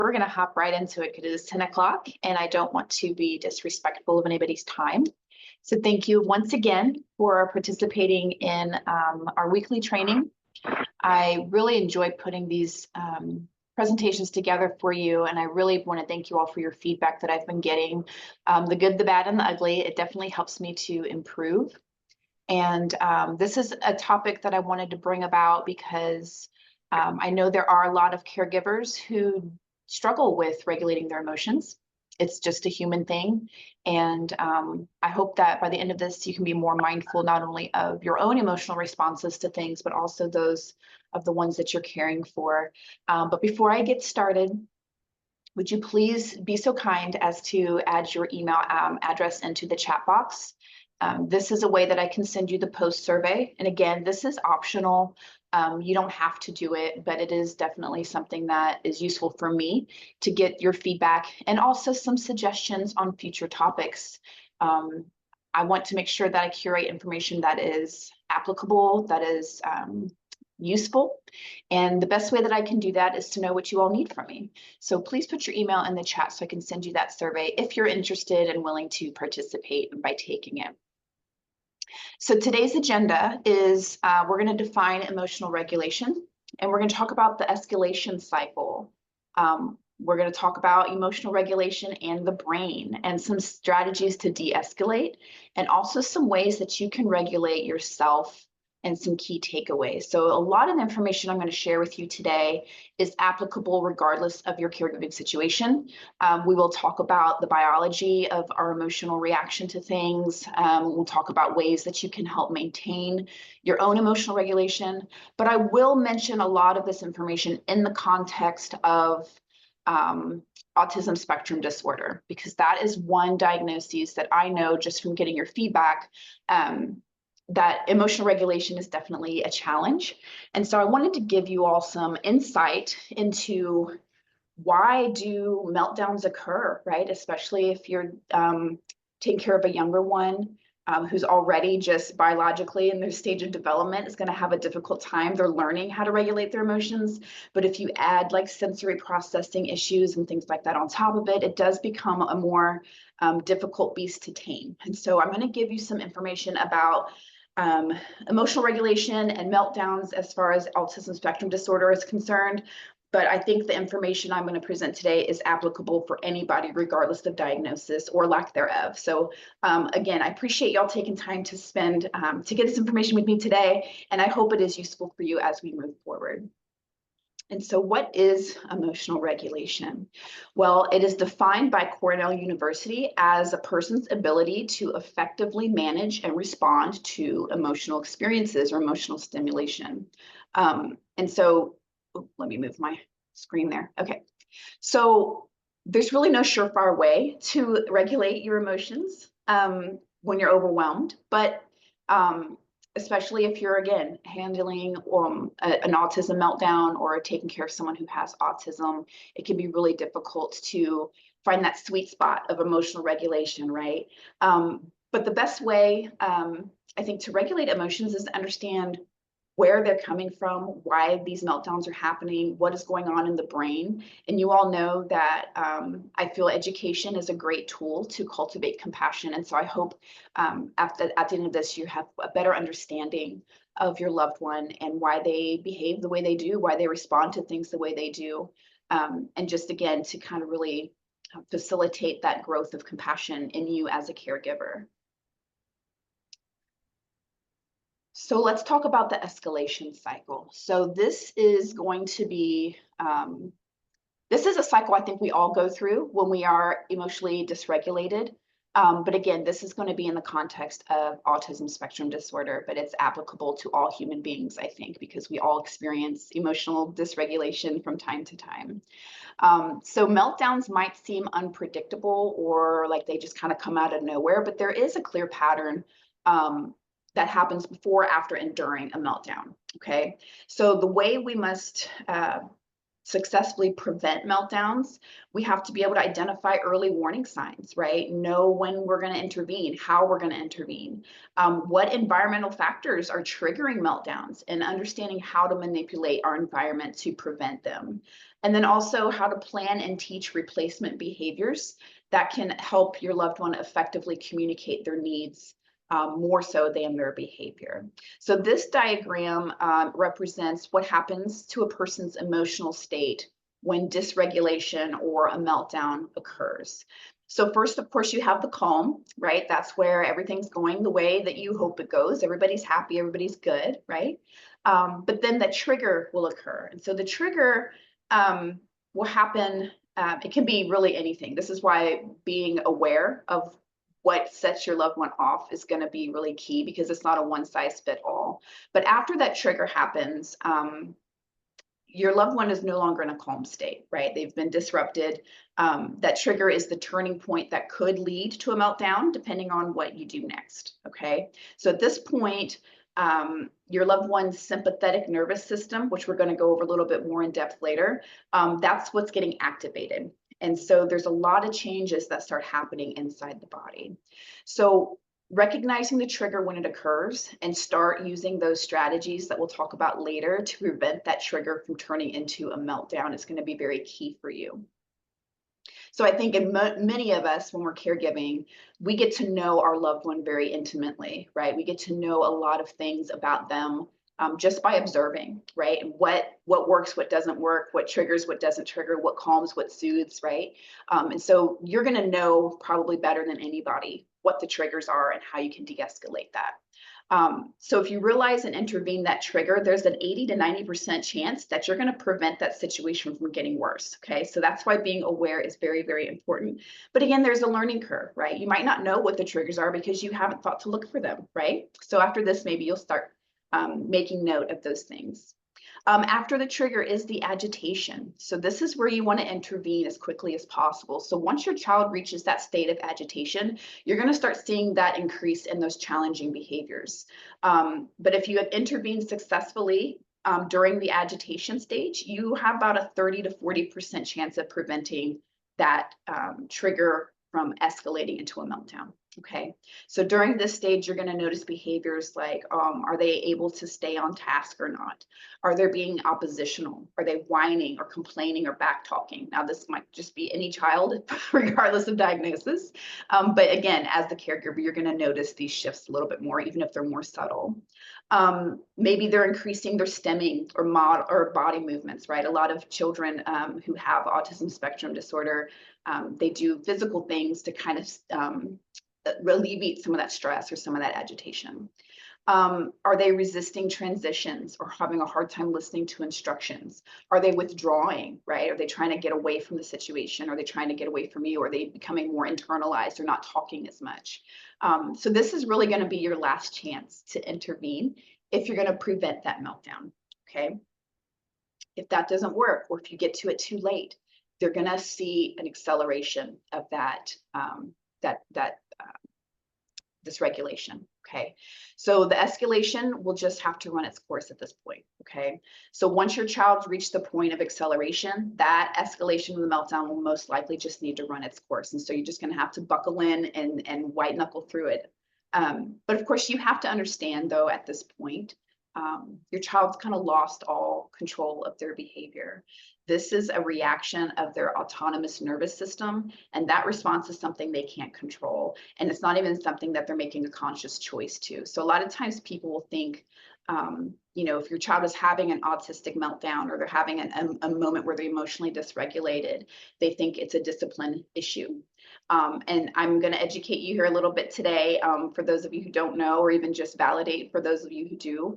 We're going to hop right into it because it is 10 o'clock and I don't want to be disrespectful of anybody's time. So thank you once again for participating in our weekly training. I really enjoy putting these presentations together for you, and I really want to thank you all for your feedback that I've been getting. The good, the bad, and the ugly. It definitely helps me to improve. And this is a topic that I wanted to bring about because I know there are a lot of caregivers who struggle with regulating their emotions. It's just a human thing. And I hope that by the end of this, you can be more mindful not only of your own emotional responses to things, but also those of the ones that you're caring for. But before I get started, would you please be so kind as to add your email address into the chat box? This is a way that I can send you the post survey. And again, this is optional. You don't have to do it, but it is definitely something that is useful for me to get your feedback and also some suggestions on future topics. I want to make sure that I curate information that is applicable, that is useful. And the best way that I can do that is to know what you all need from me. So please put your email in the chat so I can send you that survey if you're interested and willing to participate by taking it. So today's agenda is we're going to define emotional regulation, and we're going to talk about the escalation cycle. We're going to talk about emotional regulation and the brain and some strategies to de-escalate, and also some ways that you can regulate yourself and some key takeaways. So a lot of the information I'm going to share with you today is applicable regardless of your caregiving situation. We will talk about the biology of our emotional reaction to things. We'll talk about ways that you can help maintain your own emotional regulation. But I will mention a lot of this information in the context of autism spectrum disorder, because that is one diagnosis that I know just from getting your feedback that emotional regulation is definitely a challenge. And so I wanted to give you all some insight into why do meltdowns occur, right? Especially if you're taking care of a younger one who's already just biologically in their stage of development is going to have a difficult time. They're learning how to regulate their emotions. But if you add like sensory processing issues and things like that on top of it, it does become a more difficult beast to tame. And so I'm going to give you some information about emotional regulation and meltdowns as far as autism spectrum disorder is concerned. But I think the information I'm going to present today is applicable for anybody, regardless of diagnosis or lack thereof. So again, I appreciate y'all taking time to spend to get this information with me today, and I hope it is useful for you as we move forward. And so what is emotional regulation? Well, it is defined by Cornell University as a person's ability to effectively manage and respond to emotional experiences or emotional stimulation. And so, let me move my screen there. Okay, so there's really no surefire way to regulate your emotions when you're overwhelmed, but especially if you're, again, handling an autism meltdown or taking care of someone who has autism, it can be really difficult to find that sweet spot of emotional regulation, right? But the best way, I think, to regulate emotions is to understand where they're coming from, why these meltdowns are happening, what is going on in the brain. And you all know that I feel education is a great tool to cultivate compassion. And so I hope at the end of this, you have a better understanding of your loved one and why they behave the way they do, why they respond to things the way they do. And just, again, to kind of really facilitate that growth of compassion in you as a caregiver. So let's talk about the escalation cycle. So this is going to be, this is a cycle I think we all go through when we are emotionally dysregulated. But again, this is going to be in the context of autism spectrum disorder, but it's applicable to all human beings, I think, because we all experience emotional dysregulation from time to time. So meltdowns might seem unpredictable or like they just kind of come out of nowhere, but there is a clear pattern that happens before, after, and during a meltdown, okay? So the way we must successfully prevent meltdowns, we have to be able to identify early warning signs, right? Know when we're going to intervene, how we're going to intervene, what environmental factors are triggering meltdowns, and understanding how to manipulate our environment to prevent them. And then also how to plan and teach replacement behaviors that can help your loved one effectively communicate their needs more so than their behavior. So this diagram represents what happens to a person's emotional state when dysregulation or a meltdown occurs. So first, of course, you have the calm, right? That's where everything's going the way that you hope it goes. Everybody's happy, everybody's good, right? But then the trigger will occur. And so the trigger will happen. It can be really anything. This is why being aware of what sets your loved one off is going to be really key, because it's not a one size fit all. But after that trigger happens, your loved one is no longer in a calm state, right? They've been disrupted. That trigger is the turning point that could lead to a meltdown, depending on what you do next, okay? So at this point, your loved one's sympathetic nervous system, which we're going to go over a little bit more in depth later, that's what's getting activated. And so there's a lot of changes that start happening inside the body. So recognizing the trigger when it occurs and start using those strategies that we'll talk about later to prevent that trigger from turning into a meltdown is going to be very key for you. So I think in many of us, when we're caregiving, we get to know our loved one very intimately, right? We get to know a lot of things about them just by observing, right? And what works, what doesn't work, what triggers, what doesn't trigger, what calms, what soothes, right? And so you're going to know probably better than anybody what the triggers are and how you can de-escalate that. So if you realize and intervene that trigger, there's an 80 to 90% chance that you're going to prevent that situation from getting worse. Okay, so that's why being aware is very, very important. But again, there's a learning curve, right? You might not know what the triggers are because you haven't thought to look for them, right? So after this, maybe you'll start making note of those things. After the trigger is the agitation. So this is where you want to intervene as quickly as possible. So once your child reaches that state of agitation, you're going to start seeing that increase in those challenging behaviors. But if you have intervened successfully during the agitation stage, you have about a 30 to 40% chance of preventing that trigger from escalating into a meltdown. Okay, so during this stage, you're going to notice behaviors like, are they able to stay on task or not? Are they being oppositional? Are they whining or complaining or back talking? Now, this might just be any child, regardless of diagnosis. But again, as the caregiver, you're going to notice these shifts a little bit more, even if they're more subtle. Maybe they're increasing their stemming or body movements, right? A lot of children who have autism spectrum disorder, they do physical things to kind of alleviate some of that stress or some of that agitation. Are they resisting transitions or having a hard time listening to instructions? Are they withdrawing, right? Are they trying to get away from the situation? Are they trying to get away from you? Are they becoming more internalized or not talking as much? So this is really going to be your last chance to intervene if you're going to prevent that meltdown, okay? If that doesn't work, or if you get to it too late, they're going to see an acceleration of that dysregulation. Okay, so the escalation will just have to run its course at this point. Okay, so once your child's reached the point of acceleration, that escalation of the meltdown will most likely just need to run its course, and so you're just going to have to buckle in and white knuckle through it. But of course, you have to understand, though, at this point, your child's kind of lost all control of their behavior. This is a reaction of their autonomous nervous system, and that response is something they can't control. And it's not even something that they're making a conscious choice to. So a lot of times people will think, you know, if your child is having an autistic meltdown or they're having a moment where they're emotionally dysregulated, they think it's a discipline issue. And I'm going to educate you here a little bit today. For those of you who don't know, or even just validate for those of you who do,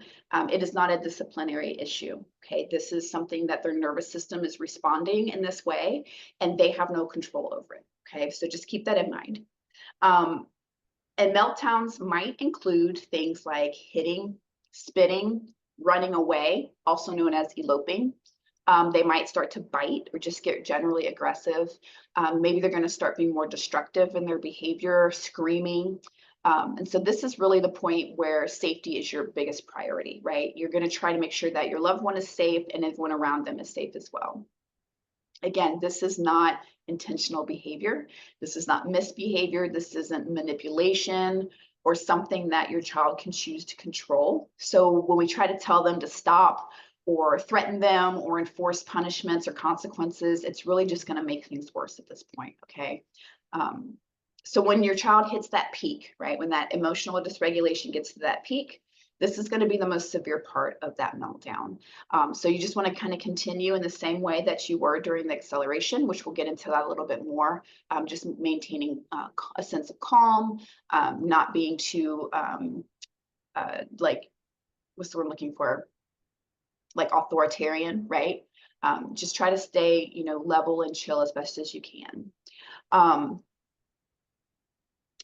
it is not a disciplinary issue. Okay, this is something that their nervous system is responding in this way, and they have no control over it. Okay, so just keep that in mind. And meltdowns might include things like hitting, spitting, running away, also known as eloping. They might start to bite or just get generally aggressive. Maybe they're going to start being more destructive in their behavior, screaming. And so this is really the point where safety is your biggest priority, right? You're going to try to make sure that your loved one is safe and everyone around them is safe as well. Again, this is not intentional behavior. This is not misbehavior. This isn't manipulation or something that your child can choose to control. So when we try to tell them to stop or threaten them or enforce punishments or consequences. It's really just going to make things worse at this point, okay? So when your child hits that peak, right, when that emotional dysregulation gets to that peak, this is going to be the most severe part of that meltdown. So you just want to kind of continue in the same way that you were during the acceleration, which we'll get into that a little bit more, just maintaining a sense of calm, not being too, like, what's the word I'm looking for? Like authoritarian, right? Just try to stay, level and chill as best as you can.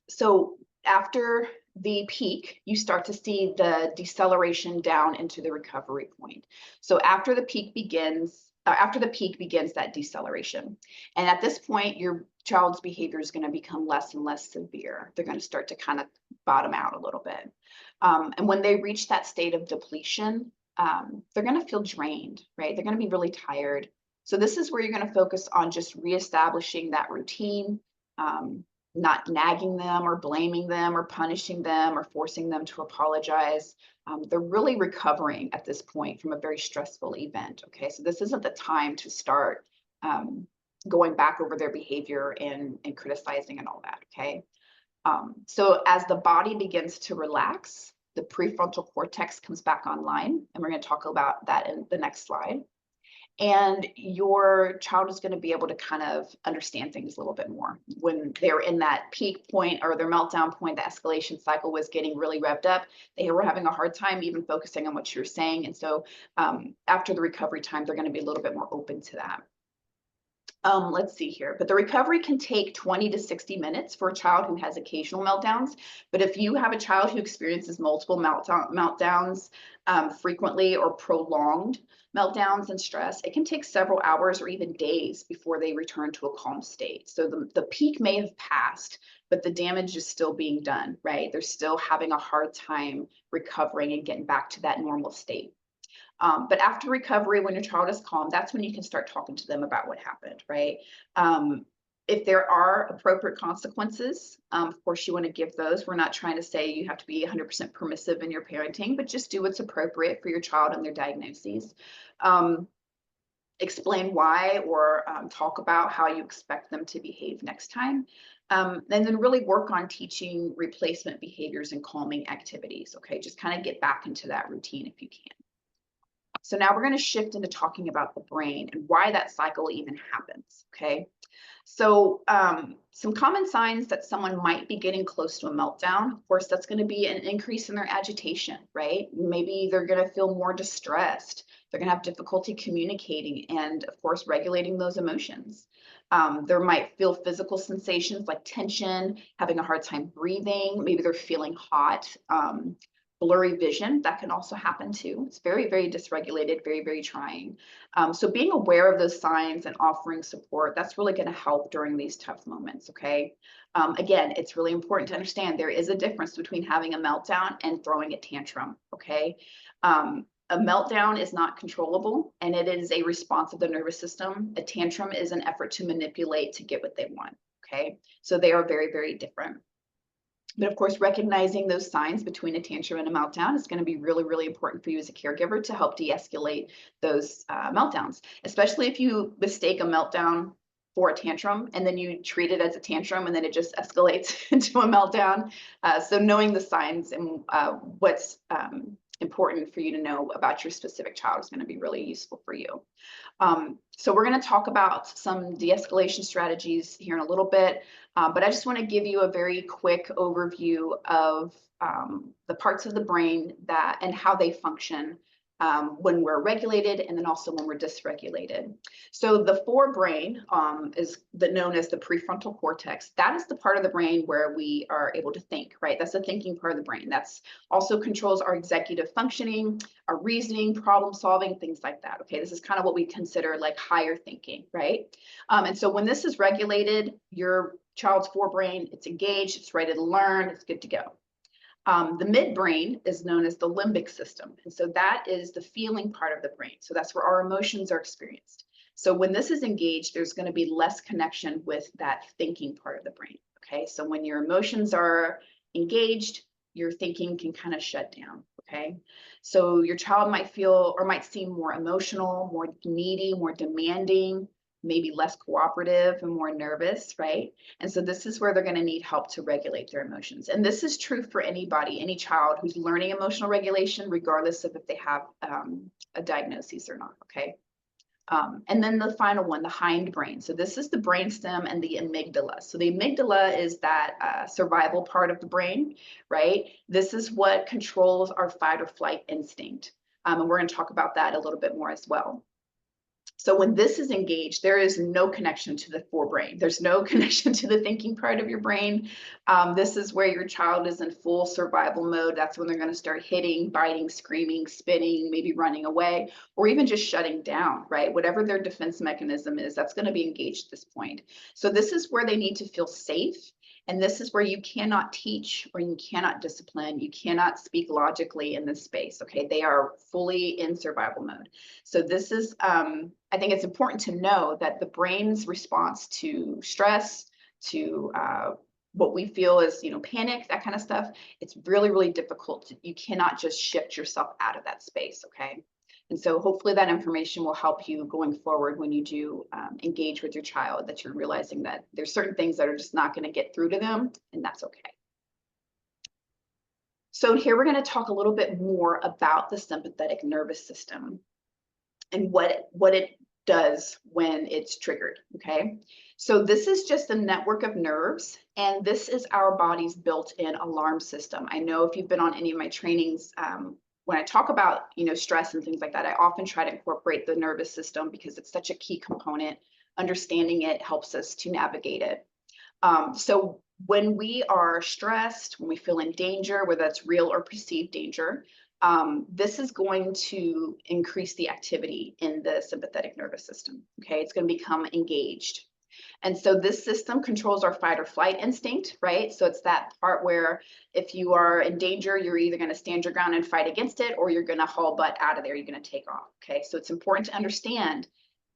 So after the peak, you start to see the deceleration down into the recovery point. So after the peak begins that deceleration. And at this point, your child's behavior is going to become less and less severe. They're going to start to kind of bottom out a little bit. And when they reach that state of depletion, they're going to feel drained, right? They're going to be really tired. So this is where you're going to focus on just reestablishing that routine, not nagging them or blaming them or punishing them or forcing them to apologize. They're really recovering at this point from a very stressful event. Okay, so this isn't the time to start going back over their behavior and criticizing and all that. Okay, so as the body begins to relax, the prefrontal cortex comes back online, and we're going to talk about that in the next slide. And your child is going to be able to kind of understand things a little bit more. When they're in that peak point or their meltdown point, the escalation cycle was getting really revved up. They were having a hard time even focusing on what you're saying. And so after the recovery time, they're going to be a little bit more open to that. Let's see here, but the recovery can take 20 to 60 minutes for a child who has occasional meltdowns. But if you have a child who experiences multiple meltdowns frequently or prolonged meltdowns and stress, it can take several hours or even days before they return to a calm state. So the peak may have passed, but the damage is still being done, right? They're still having a hard time recovering and getting back to that normal state. But after recovery, when your child is calm, that's when you can start talking to them about what happened, right? If there are appropriate consequences, of course, you want to give those. We're not trying to say you have to be 100% permissive in your parenting, but just do what's appropriate for your child and their diagnoses. Explain why or talk about how you expect them to behave next time. And then really work on teaching replacement behaviors and calming activities, okay? Just kind of get back into that routine if you can. So now we're going to shift into talking about the brain and why that cycle even happens, okay? So some common signs that someone might be getting close to a meltdown, of course, that's going to be an increase in their agitation, right? Maybe they're going to feel more distressed. They're going to have difficulty communicating and, of course, regulating those emotions. There might feel physical sensations like tension, having a hard time breathing. Maybe they're feeling hot. Blurry vision, that can also happen too. It's very, very dysregulated, very, very trying. So being aware of those signs and offering support, that's really going to help during these tough moments, okay? Again, it's really important to understand there is a difference between having a meltdown and throwing a tantrum, okay? A meltdown is not controllable, and it is a response of the nervous system. A tantrum is an effort to manipulate to get what they want, okay? So they are very, very different. But of course, recognizing those signs between a tantrum and a meltdown is going to be really, really important for you as a caregiver to help de-escalate those meltdowns, especially if you mistake a meltdown for a tantrum and then you treat it as a tantrum and then it just escalates into a meltdown. So knowing the signs and what's important for you to know about your specific child is going to be really useful for you. So we're going to talk about some de-escalation strategies here in a little bit, but I just want to give you a very quick overview of the parts of the brain that and how they function when we're regulated and then also when we're dysregulated. So the forebrain is known as the prefrontal cortex. That is the part of the brain where we are able to think, right? That's the thinking part of the brain. That's also controls our executive functioning, our reasoning, problem solving, things like that. Okay, this is kind of what we consider like higher thinking, right? And so when this is regulated, your child's forebrain, it's engaged, it's ready to learn, it's good to go. The midbrain is known as the limbic system. And so that is the feeling part of the brain. So that's where our emotions are experienced. So when this is engaged, there's going to be less connection with that thinking part of the brain. Okay, so when your emotions are engaged, your thinking can kind of shut down. okay? So your child might feel or might seem more emotional, more needy, more demanding, maybe less cooperative and more nervous, right? And so this is where they're going to need help to regulate their emotions. And this is true for anybody, any child who's learning emotional regulation, regardless of if they have a diagnosis or not, okay? And then the final one, the hindbrain. So this is the brainstem and the amygdala. So the amygdala is that survival part of the brain, right? This is what controls our fight or flight instinct. And we're going to talk about that a little bit more as well. So when this is engaged, there is no connection to the forebrain. There's no connection to the thinking part of your brain. This is where your child is in full survival mode. That's when they're going to start hitting, biting, screaming, spitting, maybe running away, or even just shutting down, right? Whatever their defense mechanism is, that's going to be engaged at this point. So this is where they need to feel safe. And this is where you cannot teach or you cannot discipline. You cannot speak logically in this space. Okay, they are fully in survival mode. So this is, I think it's important to know that the brain's response to stress, to what we feel is, panic, that kind of stuff, it's really, really difficult. You cannot just shift yourself out of that space. Okay. And so hopefully that information will help you going forward when you do engage with your child, that you're realizing that there's certain things that are just not going to get through to them, and that's okay. So here we're going to talk a little bit more about the sympathetic nervous system and what it does when it's triggered, okay? So this is just a network of nerves, and this is our body's built-in alarm system. I know if you've been on any of my trainings, when I talk about, stress and things like that, I often try to incorporate the nervous system because it's such a key component. Understanding it helps us to navigate it. So when we are stressed, when we feel in danger, whether that's real or perceived danger, this is going to increase the activity in the sympathetic nervous system. Okay, it's going to become engaged. And so this system controls our fight or flight instinct, right? So it's that part where if you are in danger, you're either going to stand your ground and fight against it, or you're going to haul butt out of there. You're going to take off. Okay, so it's important to understand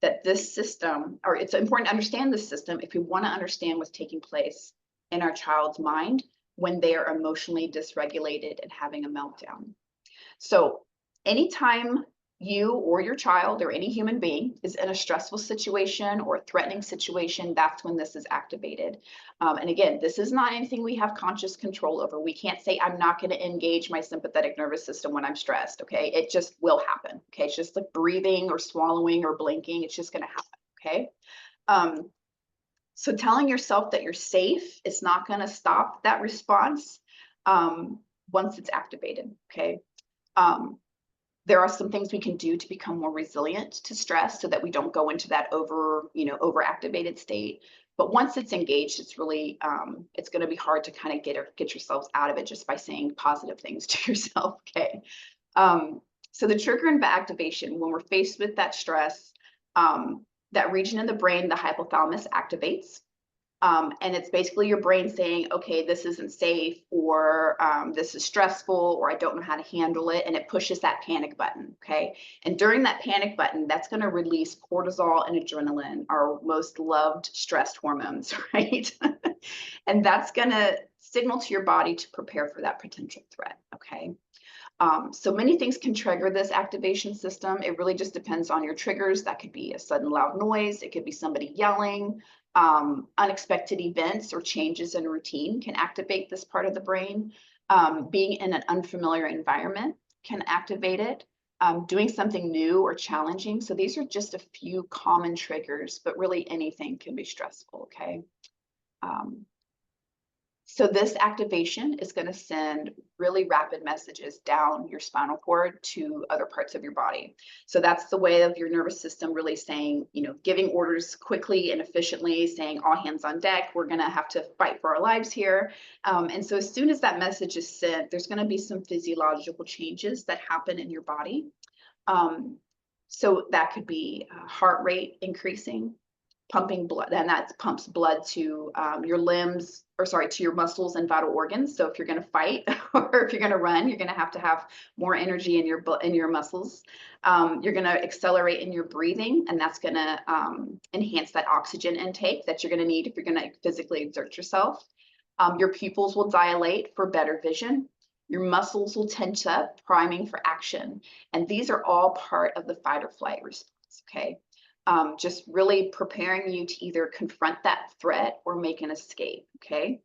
that this system, or it's important to understand this system if we want to understand what's taking place in our child's mind when they are emotionally dysregulated and having a meltdown. So anytime you or your child or any human being is in a stressful situation or a threatening situation, that's when this is activated. And again, this is not anything we have conscious control over. We can't say, I'm not going to engage my sympathetic nervous system when I'm stressed. Okay, it just will happen. Okay, it's just like breathing or swallowing or blinking. It's just going to happen. Okay. So telling yourself that you're safe is not going to stop that response once it's activated. Okay. There are some things we can do to become more resilient to stress so that we don't go into that overactivated state. But once it's engaged, it's really, it's going to be hard to kind of get yourselves out of it just by saying positive things to yourself. Okay. So the trigger and activation, when we're faced with that stress, that region in the brain, the hypothalamus, activates. And it's basically your brain saying, okay, this isn't safe, or this is stressful, or I don't know how to handle it. And it pushes that panic button. Okay. And during that panic button, that's going to release cortisol and adrenaline, our most loved stress hormones, right? And that's going to signal to your body to prepare for that potential threat. Okay. So many things can trigger this activation system. It really just depends on your triggers. That could be a sudden loud noise. It could be somebody yelling. Unexpected events or changes in routine can activate this part of the brain. Being in an unfamiliar environment can activate it. Doing something new or challenging. So these are just a few common triggers, but really anything can be stressful, okay? So this activation is going to send really rapid messages down your spinal cord to other parts of your body. So that's the way of your nervous system really saying, giving orders quickly and efficiently, saying all hands on deck, we're going to have to fight for our lives here. And so as soon as that message is sent, there's going to be some physiological changes that happen in your body. So that could be heart rate increasing, pumping blood, and that pumps blood to your limbs, to your muscles and vital organs. So if you're going to fight or if you're going to run, you're going to have more energy in your muscles. You're going to accelerate in your breathing, and that's going to enhance that oxygen intake that you're going to need if you're going to physically exert yourself. Your pupils will dilate for better vision. Your muscles will tense up, priming for action. And these are all part of the fight or flight response, okay? Just really preparing you to either confront that threat or make an escape, okay?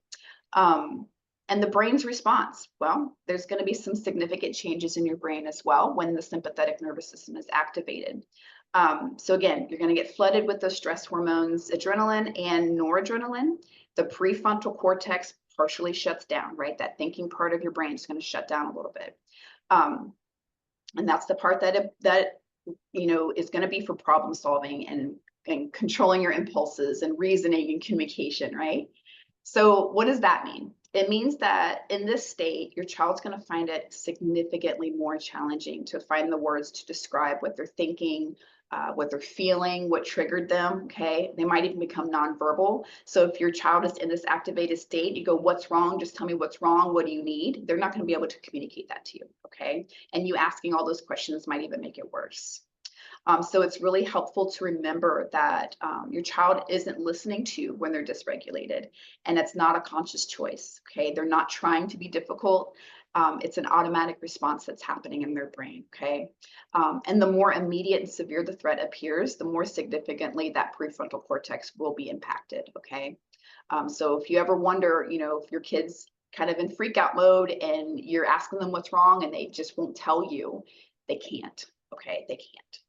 Um, and the brain's response, well, there's going to be some significant changes in your brain as well when the sympathetic nervous system is activated. So again, you're going to get flooded with those stress hormones, adrenaline and noradrenaline. The prefrontal cortex partially shuts down, right? That thinking part of your brain is going to shut down a little bit. And that's the part that is going to be for problem solving and controlling your impulses and reasoning and communication, right? So what does that mean? It means that in this state, your child's going to find it significantly more challenging to find the words to describe what they're thinking, what they're feeling, what triggered them, okay? They might even become nonverbal. So if your child is in this activated state, you go, what's wrong? Just tell me what's wrong. What do you need? They're not going to be able to communicate that to you, okay? And you asking all those questions might even make it worse. So it's really helpful to remember that your child isn't listening to you when they're dysregulated, and it's not a conscious choice, okay? They're not trying to be difficult. It's an automatic response that's happening in their brain, okay? And the more immediate and severe the threat appears, the more significantly that prefrontal cortex will be impacted, okay? So if you ever wonder, if your kid's kind of in freak out mode and you're asking them what's wrong and they just won't tell you, they can't, okay? They can't.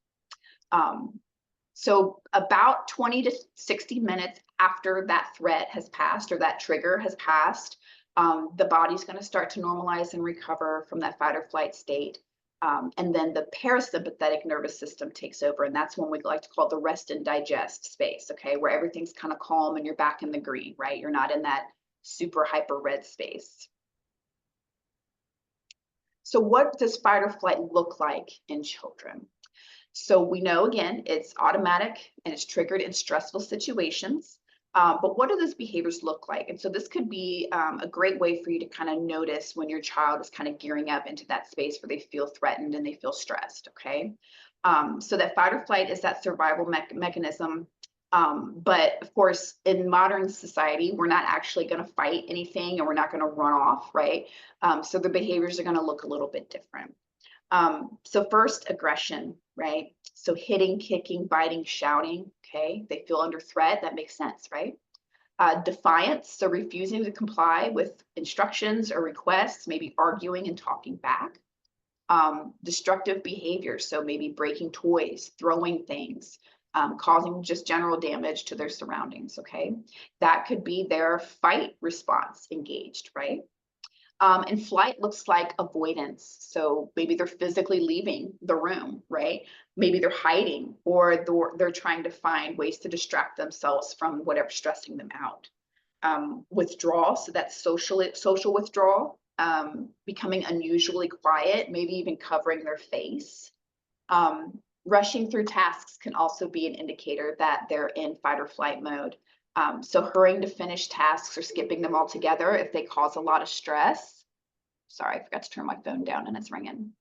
So about 20 to 60 minutes after that threat has passed or that trigger has passed, the body's going to start to normalize and recover from that fight or flight state. And then the parasympathetic nervous system takes over. And that's when we like to call the rest and digest space, okay, where everything's kind of calm and you're back in the green, right? You're not in that super hyper red space. So what does fight or flight look like in children? So we know, again, it's automatic and it's triggered in stressful situations. But what do those behaviors look like? And so this could be a great way for you to kind of notice when your child is kind of gearing up into that space where they feel threatened and they feel stressed, okay? So that fight or flight is that survival mechanism. But of course, in modern society, we're not actually going to fight anything and we're not going to run off, right? So the behaviors are going to look a little bit different. So first, aggression, right? So hitting, kicking, biting, shouting, okay? They feel under threat. That makes sense, right? Defiance, so refusing to comply with instructions or requests, maybe arguing and talking back. Destructive behavior, so maybe breaking toys, throwing things, causing just general damage to their surroundings, okay? That could be their fight response engaged, right? And flight looks like avoidance. So maybe they're physically leaving the room, right? Maybe they're hiding or they're trying to find ways to distract themselves from whatever's stressing them out. Withdrawal, so that's social withdrawal, becoming unusually quiet, maybe even covering their face. Rushing through tasks can also be an indicator that they're in fight or flight mode. So hurrying to finish tasks or skipping them altogether if they cause a lot of stress. Sorry, I forgot to turn my phone down and it's ringing.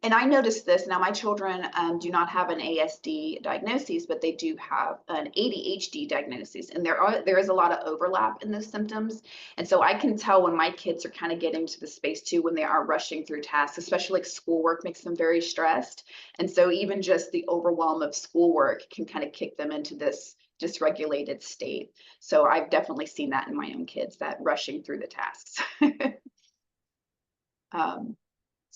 And I noticed this. Now, my children do not have an ASD diagnosis, but they do have an ADHD diagnosis. And there is a lot of overlap in those symptoms. And so I can tell when my kids are kind of getting to the space too, when they are rushing through tasks, especially like schoolwork makes them very stressed. And so even just the overwhelm of schoolwork can kind of kick them into this dysregulated state. So I've definitely seen that in my own kids, that rushing through the tasks.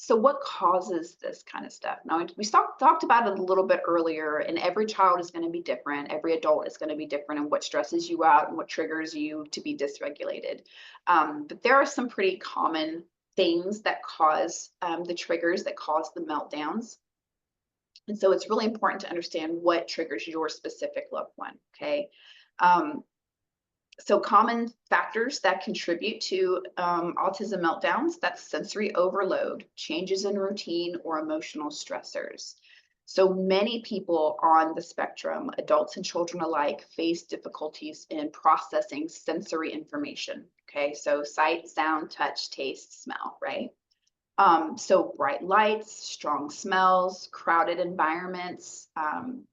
So what causes this kind of stuff? Now, we talked about it a little bit earlier, and every child is going to be different. Every adult is going to be different in what stresses you out and what triggers you to be dysregulated. But there are some pretty common things that cause the triggers that cause the meltdowns. And so it's really important to understand what triggers your specific loved one, okay? So common factors that contribute to autism meltdowns, that's sensory overload, changes in routine, or emotional stressors. So many people on the spectrum, adults and children alike, face difficulties in processing sensory information, okay? So sight, sound, touch, taste, smell, right? So bright lights, strong smells, crowded environments,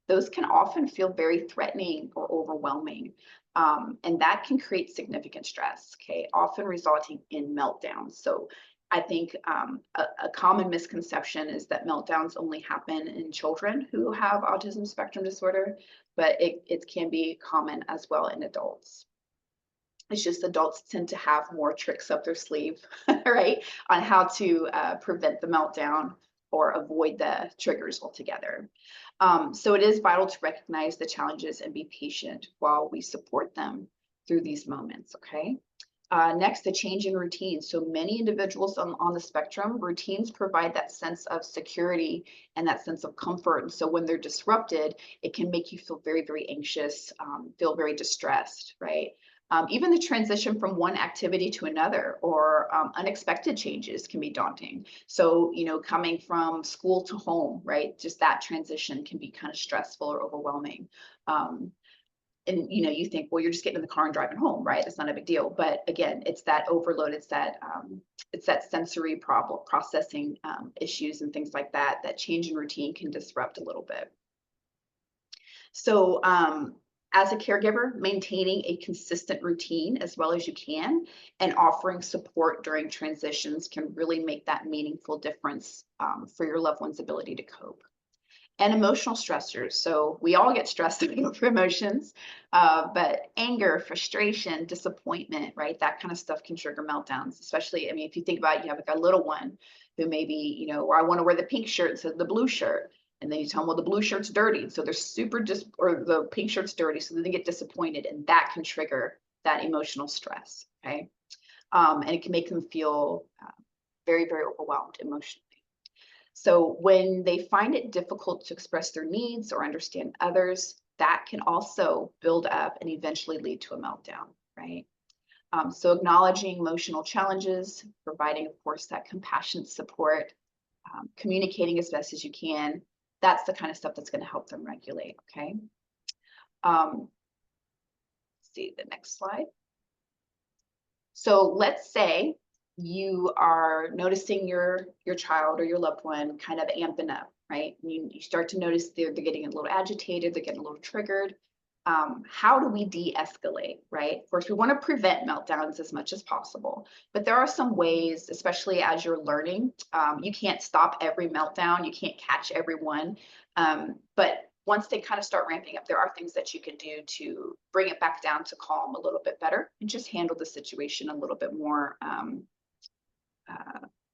those can often feel very threatening or overwhelming. And that can create significant stress, okay, often resulting in meltdowns. So I think a common misconception is that meltdowns only happen in children who have autism spectrum disorder, but it can be common as well in adults. It's just adults tend to have more tricks up their sleeve, right, on how to prevent the meltdown or avoid the triggers altogether. So it is vital to recognize the challenges and be patient while we support them through these moments, okay? Next, the change in routines. So many individuals on the spectrum, routines provide that sense of security and that sense of comfort. And so when they're disrupted, it can make you feel very, very anxious, feel very distressed, right? Even the transition from one activity to another or unexpected changes can be daunting. So, coming from school to home, right? Just that transition can be kind of stressful or overwhelming. And you think, well, you're just getting in the car and driving home, right? That's not a big deal. But again, it's that overload, it's that sensory problem processing issues and things like that. That change in routine can disrupt a little bit. So as a caregiver, maintaining a consistent routine as well as you can and offering support during transitions can really make that meaningful difference for your loved one's ability to cope. And emotional stressors. So we all get stressed over emotions, but anger, frustration, disappointment, right? That kind of stuff can trigger meltdowns, especially, I mean, if you think about it, you have like a little one who maybe, or I want to wear the pink shirt instead of the blue shirt. And then you tell them, well, the blue shirt's dirty. So they're or the pink shirt's dirty. So then they get disappointed and that can trigger that emotional stress, okay? And it can make them feel very, very overwhelmed emotionally. So when they find it difficult to express their needs or understand others, that can also build up and eventually lead to a meltdown, right? So acknowledging emotional challenges, providing, of course, that compassionate support, communicating as best as you can, that's the kind of stuff that's going to help them regulate, okay? Let's see the next slide. So let's say you are noticing your child or your loved one kind of amping up, right? You start to notice they're getting a little agitated, they're getting a little triggered. How do we de-escalate, right? Of course, we want to prevent meltdowns as much as possible, but there are some ways, especially as you're learning. You can't stop every meltdown, you can't catch every one, but once they kind of start ramping up, there are things that you can do to bring it back down to calm a little bit better and just handle the situation a little bit more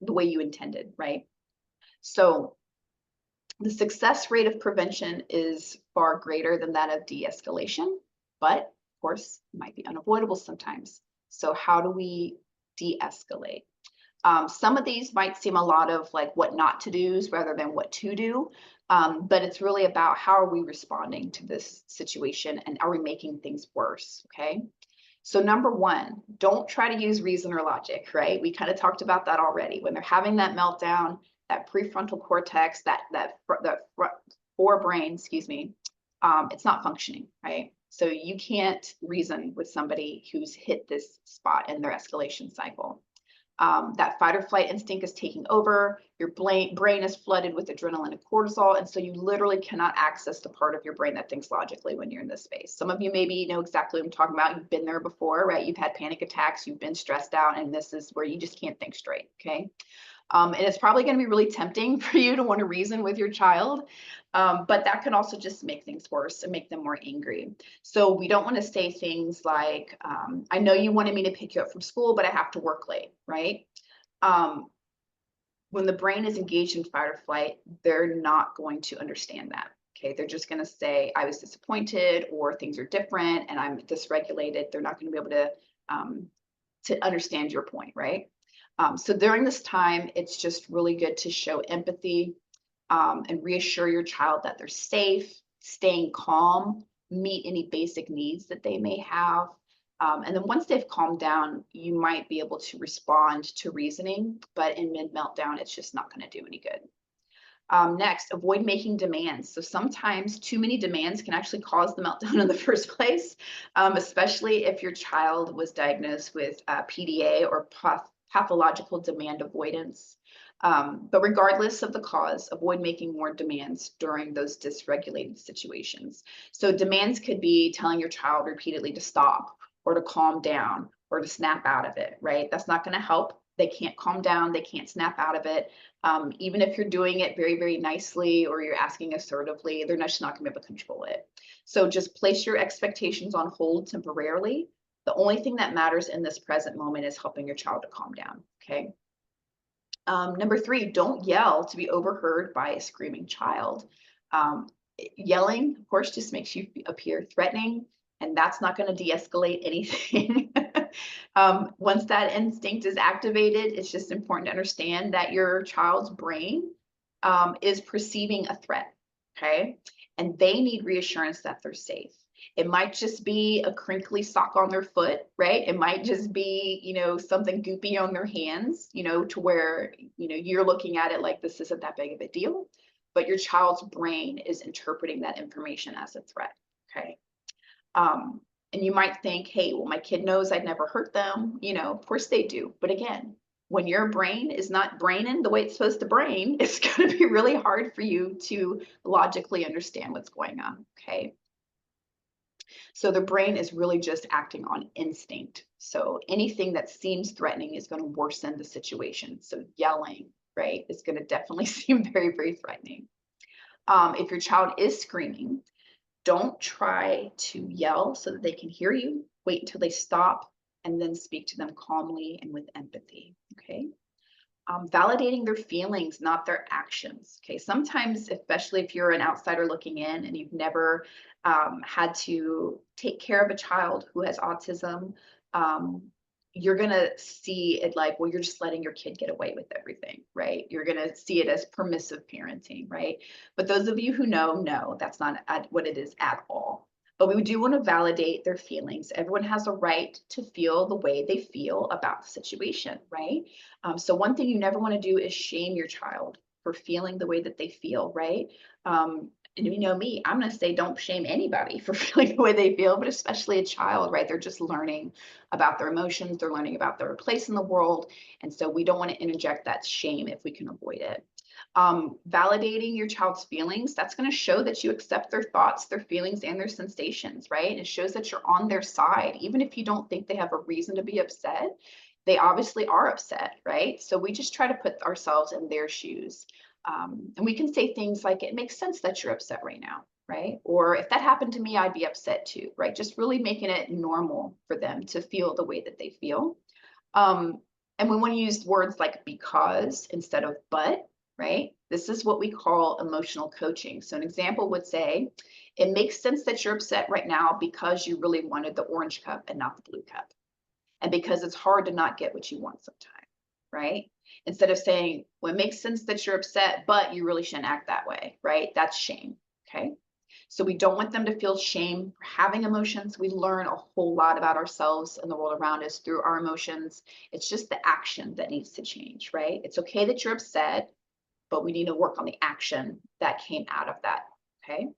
the way you intended, right? So the success rate of prevention is far greater than that of de-escalation, but of course, it might be unavoidable sometimes. So how do we de-escalate? Some of these might seem a lot of like what not to do's rather than what to do, but it's really about how are we responding to this situation and are we making things worse, okay? So number one, don't try to use reason or logic, right? We kind of talked about that already. When they're having that meltdown, that prefrontal cortex, that forebrain, excuse me, it's not functioning, right? So you can't reason with somebody who's hit this spot in their escalation cycle. That fight or flight instinct is taking over. Your brain is flooded with adrenaline and cortisol. And so you literally cannot access the part of your brain that thinks logically when you're in this space. Some of you maybe know exactly what I'm talking about. You've been there before, right? You've had panic attacks, you've been stressed out, and this is where you just can't think straight, okay? And it's probably going to be really tempting for you to want to reason with your child, but that can also just make things worse and make them more angry. So we don't want to say things like, I know you wanted me to pick you up from school, but I have to work late, right? When the brain is engaged in fight or flight, they're not going to understand that. Okay, they're just going to say, I was disappointed, or things are different and I'm dysregulated. They're not going to be able to understand your point, right? So during this time, it's just really good to show empathy and reassure your child that they're safe, staying calm, meet any basic needs that they may have. And then once they've calmed down, you might be able to respond to reasoning, but in mid-meltdown, it's just not going to do any good. Next, avoid making demands. So sometimes too many demands can actually cause the meltdown in the first place, especially if your child was diagnosed with PDA or pathological demand avoidance. But regardless of the cause, avoid making more demands during those dysregulated situations. So demands could be telling your child repeatedly to stop or to calm down or to snap out of it, right? That's not going to help. They can't calm down. They can't snap out of it. Even if you're doing it very, very nicely or you're asking assertively, they're just not going to be able to control it. So just place your expectations on hold temporarily. The only thing that matters in this present moment is helping your child to calm down. Okay. Number 3, don't yell to be overheard by a screaming child. Um, Yelling, of course, just makes you appear threatening, and that's not going to de-escalate anything. Once that instinct is activated, it's just important to understand that your child's brain is perceiving a threat, okay? And they need reassurance that they're safe. It might just be a crinkly sock on their foot, right? It might just be, something goopy on their hands, to where, you're looking at it like this isn't that big of a deal, but your child's brain is interpreting that information as a threat, okay? And you might think, hey, well, my kid knows I'd never hurt them. Of course they do. But again, when your brain is not braining the way it's supposed to brain, it's going to be really hard for you to logically understand what's going on, okay? So the brain is really just acting on instinct. So anything that seems threatening is going to worsen the situation. So yelling, right, is going to definitely seem very, very threatening. If your child is screaming, don't try to yell so that they can hear you. Wait until they stop and then speak to them calmly and with empathy, okay? Validating their feelings, not their actions. Okay, sometimes, especially if you're an outsider looking in and you've never had to take care of a child who has autism, you're gonna see it like, well, you're just letting your kid get away with everything, right? You're gonna see it as permissive parenting, right? But those of you who know that's not what it is at all. But we do want to validate their feelings. Everyone has a right to feel the way they feel about the situation, right? So one thing you never want to do is shame your child for feeling the way that they feel, right? And you know me, I'm going to say don't shame anybody for feeling the way they feel, but especially a child, right? They're just learning about their emotions. They're learning about their place in the world. And so we don't want to interject that shame if we can avoid it. Validating your child's feelings, that's going to show that you accept their thoughts, their feelings, and their sensations, right? It shows that you're on their side. Even if you don't think they have a reason to be upset, they obviously are upset, right? So we just try to put ourselves in their shoes. And we can say things like, it makes sense that you're upset right now, right? Or if that happened to me, I'd be upset too, right? Just really making it normal for them to feel the way that they feel. And we want to use words like because instead of but, right? This is what we call emotional coaching. So an example would say, it makes sense that you're upset right now because you really wanted the orange cup and not the blue cup. And because it's hard to not get what you want sometimes, right? Instead of saying, well, it makes sense that you're upset, but you really shouldn't act that way, right? That's shame, okay? So we don't want them to feel shame for having emotions. We learn a whole lot about ourselves and the world around us through our emotions. It's just the action that needs to change, right? It's okay that you're upset, but we need to work on the action that came out of that, okay?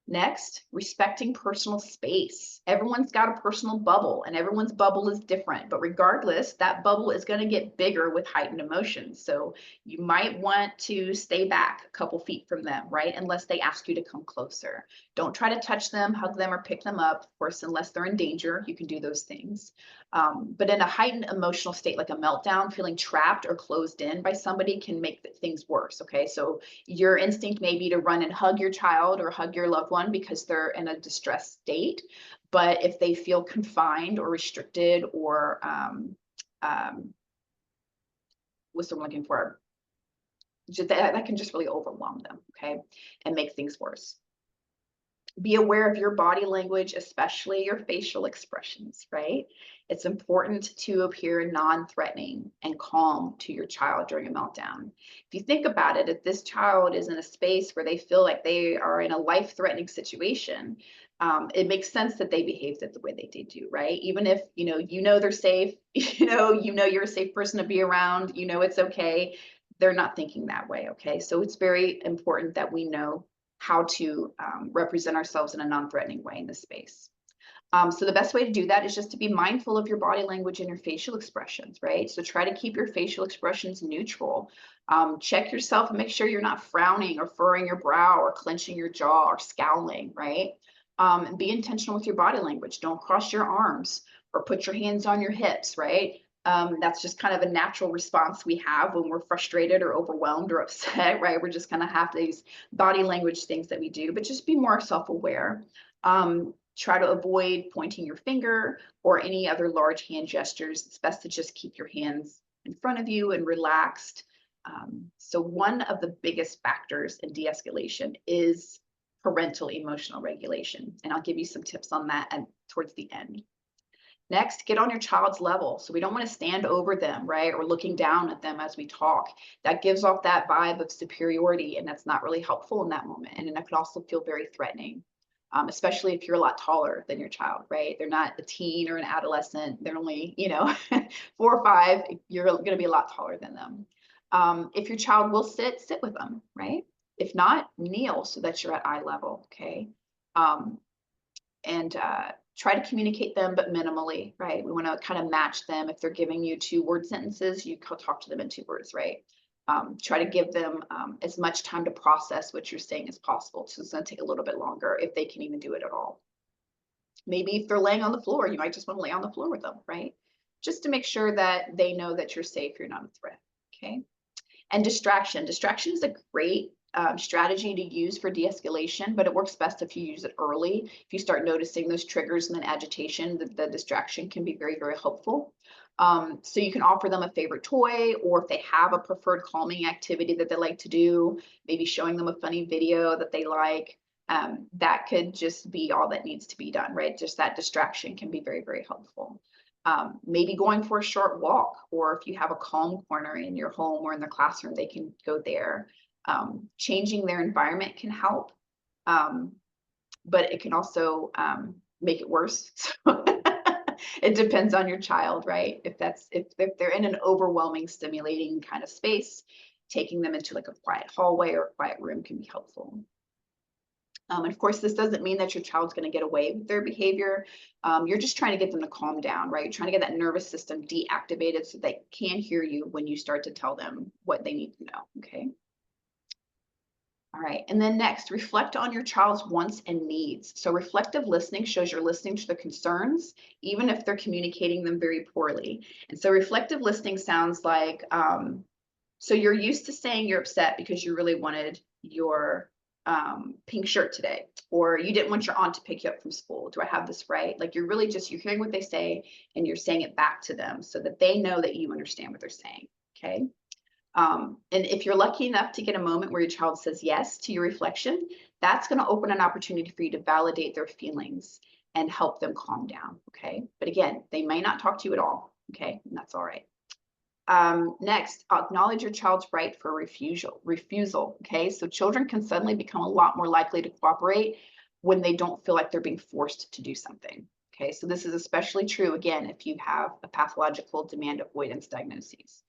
Next, respecting personal space. Everyone's got a personal bubble and everyone's bubble is different, but regardless, that bubble is going to get bigger with heightened emotions. So you might want to stay back a couple feet from them, right? Unless they ask you to come closer. Don't try to touch them, hug them, or pick them up. Of course, unless they're in danger, you can do those things. But in a heightened emotional state, like a meltdown, feeling trapped or closed in by somebody can make things worse, okay? So your instinct may be to run and hug your child or hug your loved one because they're in a distressed state. But if they feel confined or restricted or what's the word I'm looking for? That can just really overwhelm them, okay, and make things worse. Be aware of your body language, especially your facial expressions, right? It's important to appear non-threatening and calm to your child during a meltdown. If you think about it, if this child is in a space where they feel like they are in a life-threatening situation, it makes sense that they behaved the way they did do, right? Even if you know they're safe, you know you're a safe person to be around, it's okay. They're not thinking that way, okay? So it's very important that we know how to represent ourselves in a non-threatening way in this space. So the best way to do that is just to be mindful of your body language and your facial expressions, right? So try to keep your facial expressions neutral. Check yourself and make sure you're not frowning or furrowing your brow or clenching your jaw or scowling, right? And be intentional with your body language. Don't cross your arms or put your hands on your hips, right? That's just kind of a natural response we have when we're frustrated or overwhelmed or upset, right? We're just going to have these body language things that we do, but just be more self-aware. Try to avoid pointing your finger or any other large hand gestures. It's best to just keep your hands in front of you and relaxed. So one of the biggest factors in de-escalation is parental emotional regulation. And I'll give you some tips on that towards the end. Next, get on your child's level. So we don't want to stand over them, right? Or looking down at them as we talk. That gives off that vibe of superiority, and that's not really helpful in that moment. And that could also feel very threatening, especially if you're a lot taller than your child, right? They're not a teen or an adolescent. They're only, 4 or 5. You're going to be a lot taller than them. If your child will sit with them, right? If not, kneel so that you're at eye level, okay? And try to communicate them, but minimally, right? We want to kind of match them. If they're giving you 2-word sentences, you can talk to them in 2 words, right? Try to give them as much time to process what you're saying as possible. So it's going to take a little bit longer if they can even do it at all. Maybe if they're laying on the floor, you might just want to lay on the floor with them, right? Just to make sure that they know that you're safe, you're not a threat, okay? And distraction. Distraction is a great strategy to use for de-escalation, but it works best if you use it early. If you start noticing those triggers and then agitation, the distraction can be very, very helpful. So you can offer them a favorite toy, or if they have a preferred calming activity that they like to do, maybe showing them a funny video that they like. That could just be all that needs to be done, right? Just that distraction can be very, very helpful. Maybe going for a short walk, or if you have a calm corner in your home or in the classroom, they can go there. Changing their environment can help, but it can also make it worse. So it depends on your child, right? If they're in an overwhelming, stimulating kind of space, taking them into like a quiet hallway or a quiet room can be helpful. And of course, this doesn't mean that your child's going to get away with their behavior. You're just trying to get them to calm down, right? You're trying to get that nervous system deactivated so they can hear you when you start to tell them what they need to know, okay? All right, and then next, reflect on your child's wants and needs. So reflective listening shows you're listening to their concerns, even if they're communicating them very poorly. And so reflective listening sounds like, so you're used to saying you're upset because you really wanted your pink shirt today, or you didn't want your aunt to pick you up from school. Do I have this right? Like you're hearing what they say and you're saying it back to them so that they know that you understand what they're saying, okay? And if you're lucky enough to get a moment where your child says yes to your reflection, that's going to open an opportunity for you to validate their feelings and help them calm down, okay? But again, they may not talk to you at all, okay? And that's all right. Next, acknowledge your child's right for refusal, okay? So children can suddenly become a lot more likely to cooperate when they don't feel like they're being forced to do something, okay? So this is especially true, again, if you have a pathological demand avoidance diagnosis.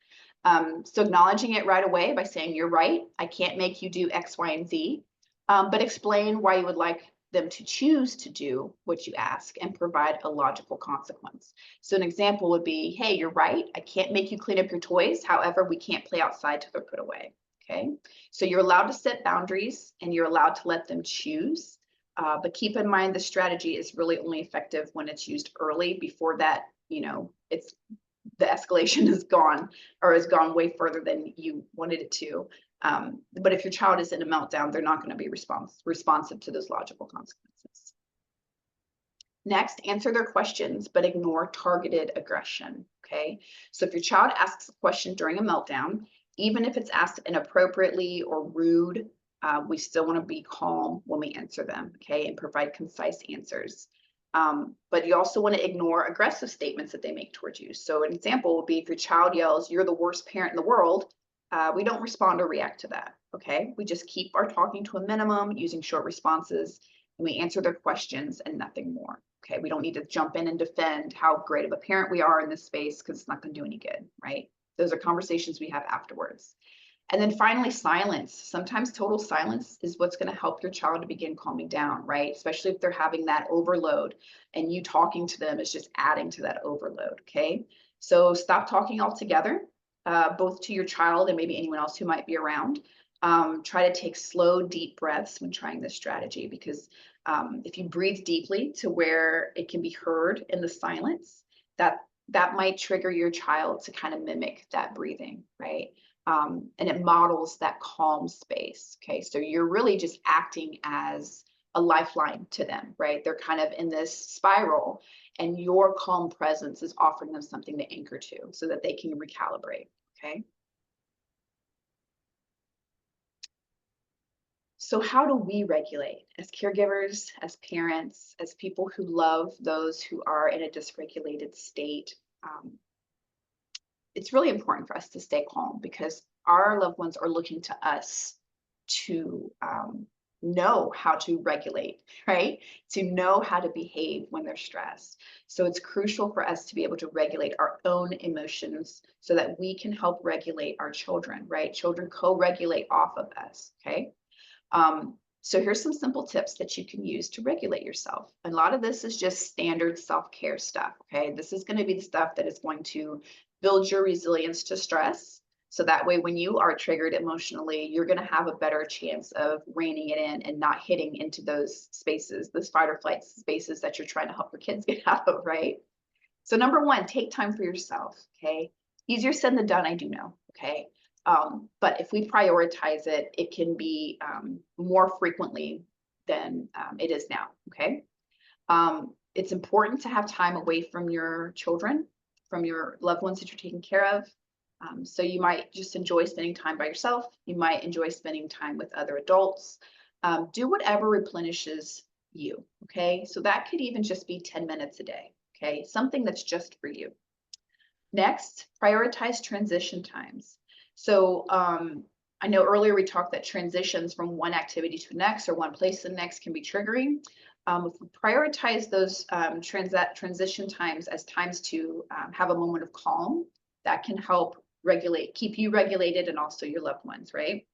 So acknowledging it right away by saying, you're right, I can't make you do X, Y, and Z, but explain why you would like them to choose to do what you ask and provide a logical consequence. So an example would be, hey, you're right, I can't make you clean up your toys. However, we can't play outside till they're put away, okay? So you're allowed to set boundaries and you're allowed to let them choose, but keep in mind the strategy is really only effective when it's used early. Before that, the escalation is gone or has gone way further than you wanted it to. But if your child is in a meltdown, they're not going to be responsive to those logical consequences. Next, answer their questions, but ignore targeted aggression, okay? So if your child asks a question during a meltdown, even if it's asked inappropriately or rude, we still want to be calm when we answer them, okay, and provide concise answers. But you also want to ignore aggressive statements that they make towards you. So an example would be if your child yells, "You're the worst parent in the world," we don't respond or react to that, okay? We just keep our talking to a minimum using short responses, and we answer their questions and nothing more, okay? We don't need to jump in and defend how great of a parent we are in this space because it's not going to do any good, right? Those are conversations we have afterwards. And then finally, silence. Sometimes total silence is what's going to help your child to begin calming down, right? Especially if they're having that overload and you talking to them is just adding to that overload, okay? So stop talking altogether, both to your child and maybe anyone else who might be around. Try to take slow, deep breaths when trying this strategy because if you breathe deeply to where it can be heard in the silence, that might trigger your child to kind of mimic that breathing, right? And it models that calm space. Okay, so you're really just acting as a lifeline to them, right? They're kind of in this spiral, and your calm presence is offering them something to anchor to so that they can recalibrate. Okay. So, how do we regulate as caregivers, as parents, as people who love those who are in a dysregulated state? Um, it's really important for us to stay calm because our loved ones are looking to us to know how to regulate, right? To know how to behave when they're stressed. So it's crucial for us to be able to regulate our own emotions so that we can help regulate our children, right? Children co regulate off of us, okay? So here's some simple tips that you can use to regulate yourself. A lot of this is just standard self-care stuff, okay? This is going to be the stuff that is going to build your resilience to stress. So that way, when you are triggered emotionally, you're going to have a better chance of reining it in and not hitting into those spaces, those fight or flight spaces that you're trying to help your kids get out of, right? So number one, take time for yourself, okay? Easier said than done, I do know, okay? But if we prioritize it, it can be more frequently than it is now, okay? It's important to have time away from your children, from your loved ones that you're taking care of. So you might just enjoy spending time by yourself. You might enjoy spending time with other adults. Do whatever replenishes you, okay? So that could even just be 10 minutes a day, okay? Something that's just for you. Next, prioritize transition times. So I know earlier we talked that transitions from one activity to the next or one place to the next can be triggering. If we prioritize those transition times as times to have a moment of calm, that can help regulate, keep you regulated and also your loved ones, right?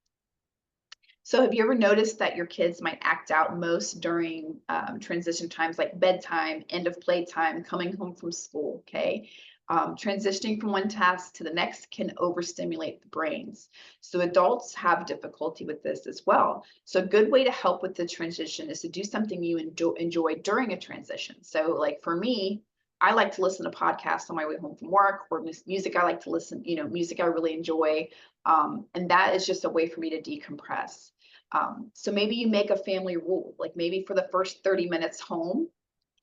So have you ever noticed that your kids might act out most during transition times like bedtime, end of playtime, coming home from school, okay? Transitioning from one task to the next can overstimulate the brains. So adults have difficulty with this as well. So a good way to help with the transition is to do something you enjoy during a transition. So like for me, I like to listen to podcasts on my way home from work or music I like to listen, music I really enjoy. And that is just a way for me to decompress. So maybe you make a family rule, like maybe for the first 30 minutes home,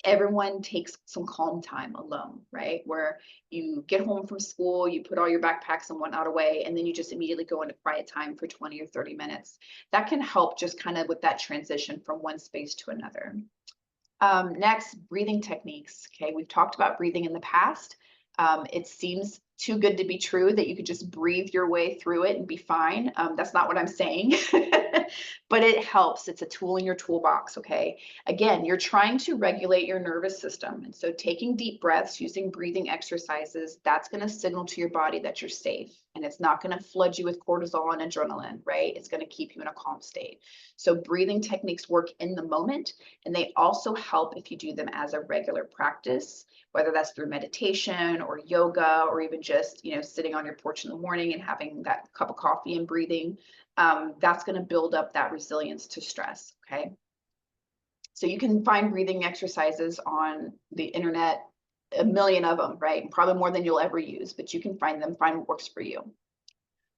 everyone takes some calm time alone, right? Where you get home from school, you put all your backpacks and whatnot away, and then you just immediately go into quiet time for 20 or 30 minutes. That can help just kind of with that transition from one space to another. Next, breathing techniques. Okay, we've talked about breathing in the past. It seems too good to be true that you could just breathe your way through it and be fine. That's not what I'm saying, but it helps. It's a tool in your toolbox. Okay, again, you're trying to regulate your nervous system. And so taking deep breaths, using breathing exercises, that's going to signal to your body that you're safe. And it's not going to flood you with cortisol and adrenaline, right? It's going to keep you in a calm state. So breathing techniques work in the moment, and they also help if you do them as a regular practice, whether that's through meditation or yoga, or even just, sitting on your porch in the morning and having that cup of coffee and breathing. That's going to build up that resilience to stress. Okay. So you can find breathing exercises on the internet, a million of them, right? Probably more than you'll ever use, but you can find them, find what works for you.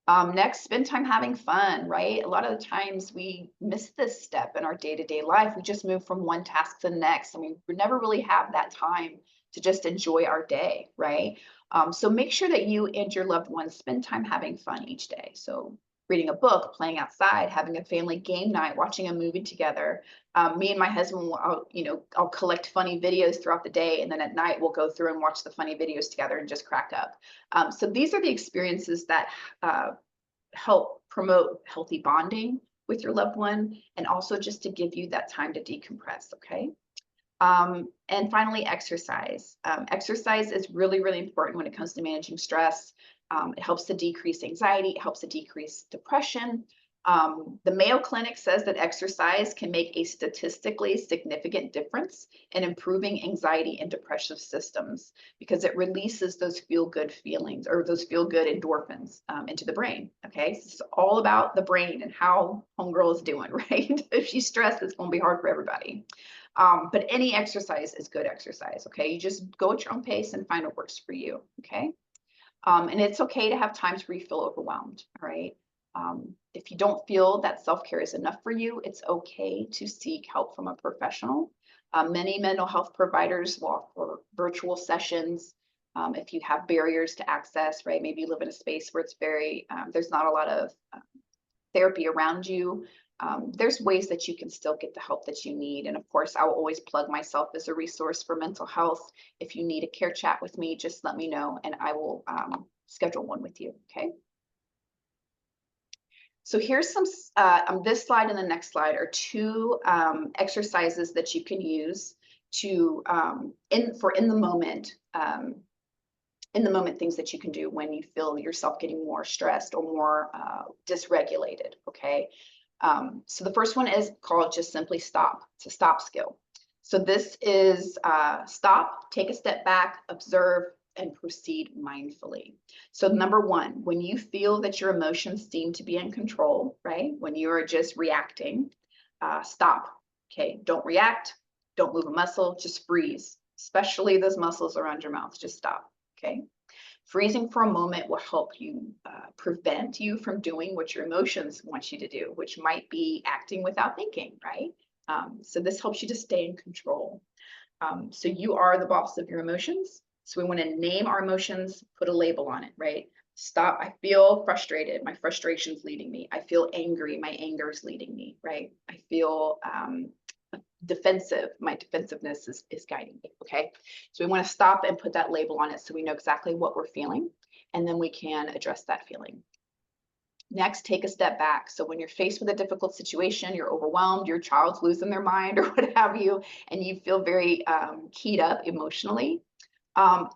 Next, spend time having fun, right? A lot of the times we miss this step in our day-to-day life. We just move from one task to the next. I mean, we never really have that time to just enjoy our day, right? So make sure that you and your loved ones spend time having fun each day. So reading a book, playing outside, having a family game night, watching a movie together. Me and my husband will, I'll collect funny videos throughout the day, and then at night we'll go through and watch the funny videos together and just crack up. So these are the experiences that help promote healthy bonding with your loved one, and also just to give you that time to decompress, okay? And finally, exercise. Exercise is really, really important when it comes to managing stress. It helps to decrease anxiety, it helps to decrease depression. The Mayo Clinic says that exercise can make a statistically significant difference in improving anxiety and depressive systems because it releases those feel-good feelings or those feel-good endorphins into the brain. Okay, so it's all about the brain and how homegirl is doing, right? If she's stressed, it's going to be hard for everybody. But any exercise is good exercise, okay? You just go at your own pace and find what works for you, okay? And it's okay to have times where you feel overwhelmed, all right? If you don't feel that self-care is enough for you, it's okay to seek help from a professional. Many mental health providers will offer virtual sessions. If you have barriers to access, right? Maybe you live in a space where it's very, there's not a lot of therapy around you. There's ways that you can still get the help that you need. And of course, I will always plug myself as a resource for mental health. If you need a care chat with me, just let me know and I will schedule one with you, okay? So here's some, on this slide and the next slide are two exercises that you can use to, in the moment, things that you can do when you feel yourself getting more stressed or more dysregulated, okay? So the first one is called just simply stop. It's a stop skill. So this is stop, take a step back, observe, and proceed mindfully. So number one, when you feel that your emotions seem to be in control, right? When you are just reacting, stop. Okay, don't react, don't move a muscle, just freeze, especially those muscles around your mouth. Just stop. Okay. Freezing for a moment will help you prevent you from doing what your emotions want you to do, which might be acting without thinking, right? So this helps you to stay in control. So you are the boss of your emotions. So we want to name our emotions, put a label on it, right? Stop. I feel frustrated. My frustration's leading me. I feel angry. My anger is leading me, right? I feel defensive. My defensiveness is guiding me, okay? So we want to stop and put that label on it so we know exactly what we're feeling, and then we can address that feeling. Next, take a step back. So when you're faced with a difficult situation, you're overwhelmed, your child's losing their mind or what have you, and you feel very keyed up emotionally,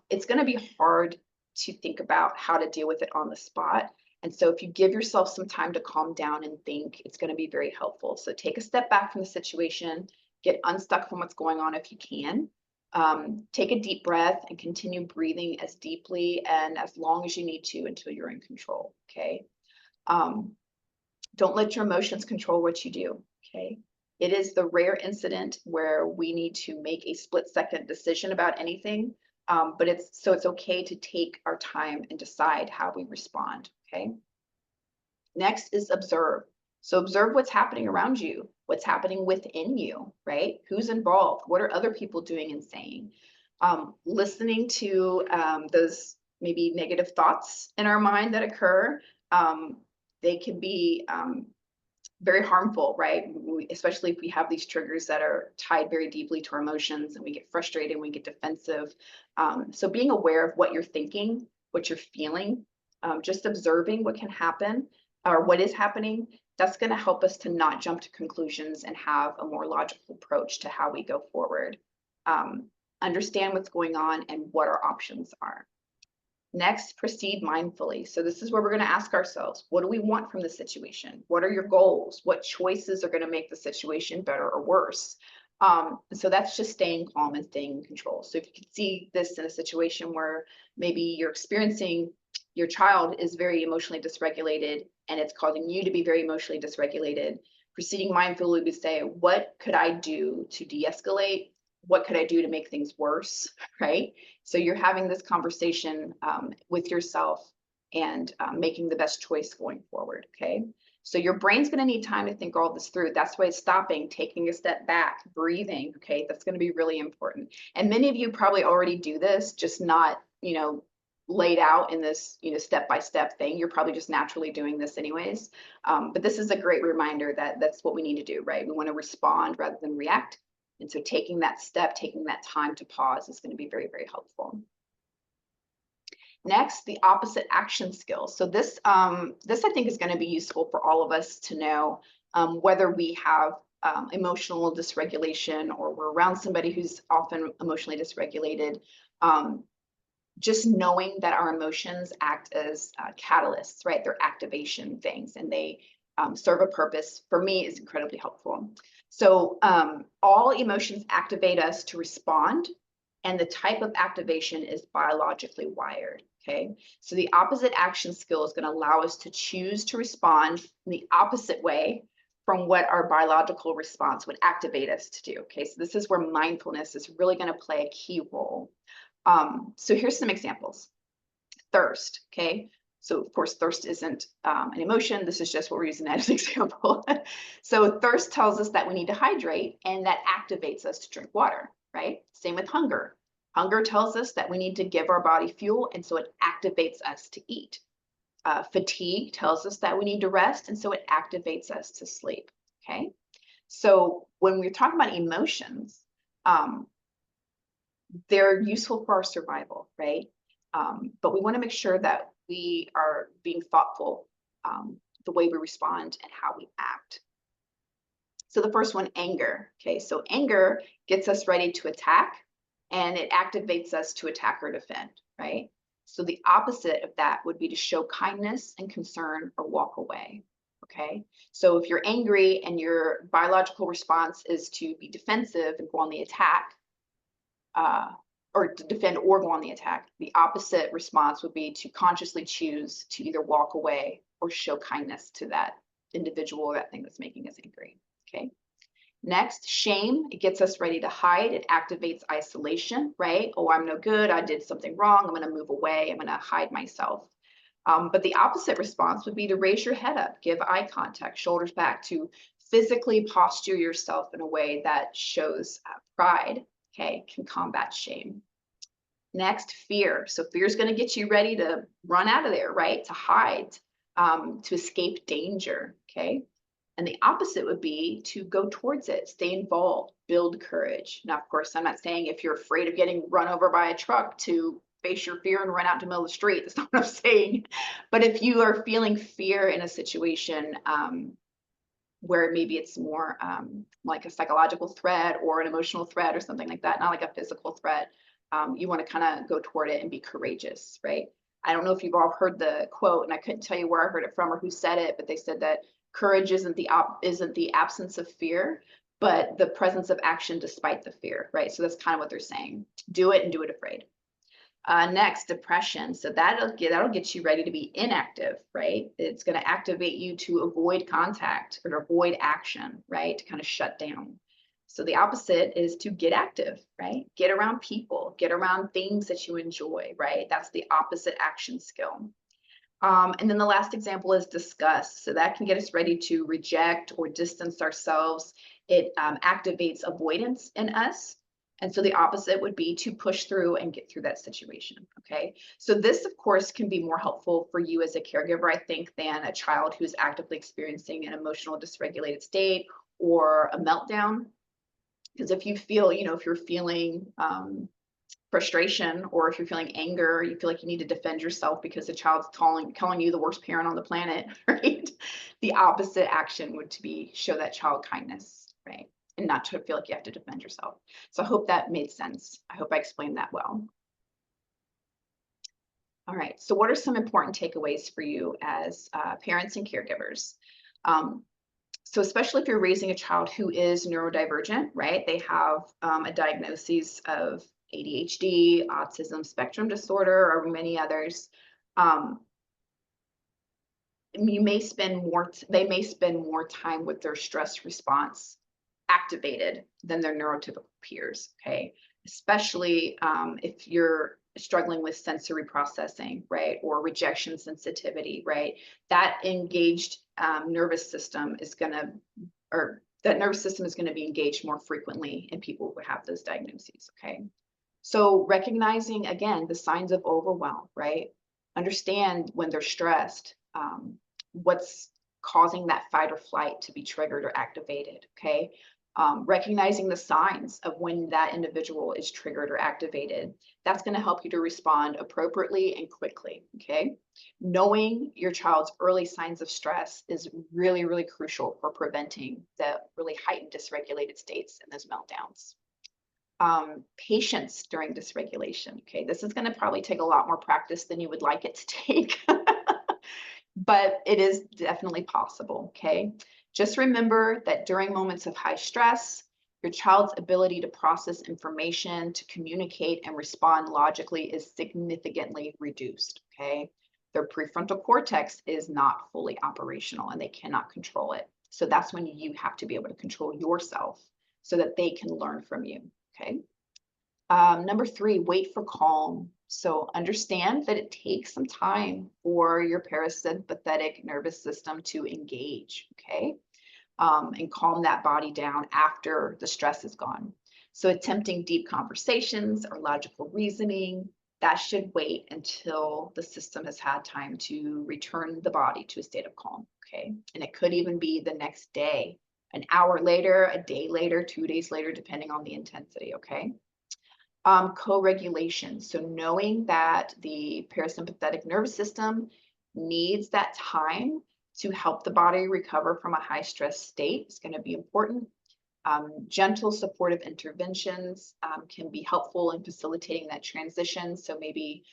it's going to be hard to think about how to deal with it on the spot. And so if you give yourself some time to calm down and think, it's going to be very helpful. So take a step back from the situation, get unstuck from what's going on if you can. Take a deep breath and continue breathing as deeply and as long as you need to until you're in control, okay? Don't let your emotions control what you do, okay? It is the rare incident where we need to make a split-second decision about anything, but it's okay to take our time and decide how we respond, okay? Next is observe. So observe what's happening around you, what's happening within you, right? Who's involved? What are other people doing and saying? Listening to those maybe negative thoughts in our mind that occur, they can be very harmful, right? Especially if we have these triggers that are tied very deeply to our emotions and we get frustrated and we get defensive. So being aware of what you're thinking, what you're feeling, just observing what can happen or what is happening, that's going to help us to not jump to conclusions and have a more logical approach to how we go forward. Understand what's going on and what our options are. Next, proceed mindfully. So this is where we're going to ask ourselves, what do we want from the situation? What are your goals? What choices are going to make the situation better or worse? So that's just staying calm and staying in control. So if you can see this in a situation where maybe you're experiencing your child is very emotionally dysregulated and it's causing you to be very emotionally dysregulated, proceeding mindfully would say, what could I do to de-escalate? What could I do to make things worse, right? So you're having this conversation with yourself and making the best choice going forward, okay? So your brain's gonna need time to think all this through. That's why stopping, taking a step back, breathing, okay? That's gonna be really important. And many of you probably already do this, just not, laid out in this, step-by-step thing. You're probably just naturally doing this anyways. But this is a great reminder that that's what we need to do, right? We wanna respond rather than react. And so taking that step, taking that time to pause is going to be very, very helpful. Next, the opposite action skills. So this I think is going to be useful for all of us to know whether we have emotional dysregulation or we're around somebody who's often emotionally dysregulated. Just knowing that our emotions act as catalysts, right? They're activation things and they serve a purpose, for me, is incredibly helpful. So all emotions activate us to respond, and the type of activation is biologically wired, okay? So the opposite action skill is going to allow us to choose to respond in the opposite way from what our biological response would activate us to do. Okay, so this is where mindfulness is really going to play a key role. So here's some examples. Thirst, okay? So of course, thirst isn't an emotion. This is just what we're using that as an example. So thirst tells us that we need to hydrate, and that activates us to drink water, right? Same with hunger. Hunger tells us that we need to give our body fuel, and so it activates us to eat. Fatigue tells us that we need to rest, and so it activates us to sleep, okay? So when we're talking about emotions, they're useful for our survival, right? But we want to make sure that we are being thoughtful the way we respond and how we act. So the first one, anger. Okay, so anger gets us ready to attack, and it activates us to attack or defend, right? So the opposite of that would be to show kindness and concern or walk away. Okay, so if you're angry and your biological response is to be defensive and go on the attack, or to defend or go on the attack, the opposite response would be to consciously choose to either walk away or show kindness to that individual or that thing that's making us angry. Okay. Next, shame. It gets us ready to hide. It activates isolation, right? Oh, I'm no good. I did something wrong. I'm going to move away. I'm going to hide myself. But the opposite response would be to raise your head up, give eye contact, shoulders back, to physically posture yourself in a way that shows pride, okay, can combat shame. Next, fear. So fear is going to get you ready to run out of there, right? To hide, to escape danger, okay? And the opposite would be to go towards it, stay involved, build courage. Now, of course, I'm not saying if you're afraid of getting run over by a truck to face your fear and run out to the middle of the street. That's not what I'm saying. But if you are feeling fear in a situation where maybe it's more like a psychological threat or an emotional threat or something like that, not like a physical threat, you want to kind of go toward it and be courageous, right? I don't know if you've all heard the quote, and I couldn't tell you where I heard it from or who said it, but they said that courage isn't the absence of fear, but the presence of action despite the fear, right? So that's kind of what they're saying. Do it and do it afraid. Next, depression. So that'll get you ready to be inactive, right? It's going to activate you to avoid contact or to avoid action, right? To kind of shut down. So the opposite is to get active, right? Get around people, get around things that you enjoy, right? That's the opposite action skill. And then the last example is disgust. So that can get us ready to reject or distance ourselves. It activates avoidance in us. And so the opposite would be to push through and get through that situation, okay? So this, of course, can be more helpful for you as a caregiver, I think, than a child who's actively experiencing an emotional dysregulated state or a meltdown. Because if you feel, if you're feeling frustration, or if you're feeling anger, you feel like you need to defend yourself because the child's calling you the worst parent on the planet, right? The opposite action would to be show that child kindness, right? And not to feel like you have to defend yourself. So I hope that made sense. I hope I explained that well. All right, so what are some important takeaways for you as parents and caregivers? So especially if you're raising a child who is neurodivergent, right? They have a diagnosis of ADHD, autism spectrum disorder, or many others. They may spend more time with their stress response activated than their neurotypical peers, okay? Especially if you're struggling with sensory processing, right? Or rejection sensitivity, right? That engaged nervous system is gonna be engaged more frequently in people who have those diagnoses, okay? So recognizing, again, the signs of overwhelm, right? Understand when they're stressed, what's causing that fight or flight to be triggered or activated, okay? Recognizing the signs of when that individual is triggered or activated, that's going to help you to respond appropriately and quickly, okay? Knowing your child's early signs of stress is really, really crucial for preventing the really heightened dysregulated states and those meltdowns. Patience during dysregulation, okay? This is going to probably take a lot more practice than you would like it to take, but it is definitely possible, okay? Just remember that during moments of high stress, your child's ability to process information, to communicate and respond logically is significantly reduced, okay? Their prefrontal cortex is not fully operational and they cannot control it. So that's when you have to be able to control yourself so that they can learn from you, okay? Number 3, wait for calm. So understand that it takes some time for your parasympathetic nervous system to engage, okay? And calm that body down after the stress is gone. So attempting deep conversations or logical reasoning, that should wait until the system has had time to return the body to a state of calm, okay? And it could even be the next day, an hour later, a day later, 2 days later, depending on the intensity, okay? Co-regulation. So knowing that the parasympathetic nervous system needs that time to help the body recover from a high stress state is going to be important. Gentle supportive interventions can be helpful in facilitating that transition. So maybe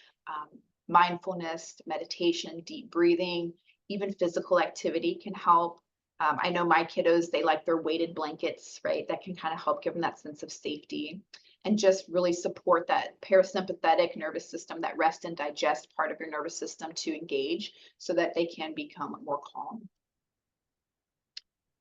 mindfulness, meditation, deep breathing, even physical activity can help. I know my kiddos, they like their weighted blankets, right? That can kind of help give them that sense of safety and just really support that parasympathetic nervous system, that rest and digest part of your nervous system to engage so that they can become more calm.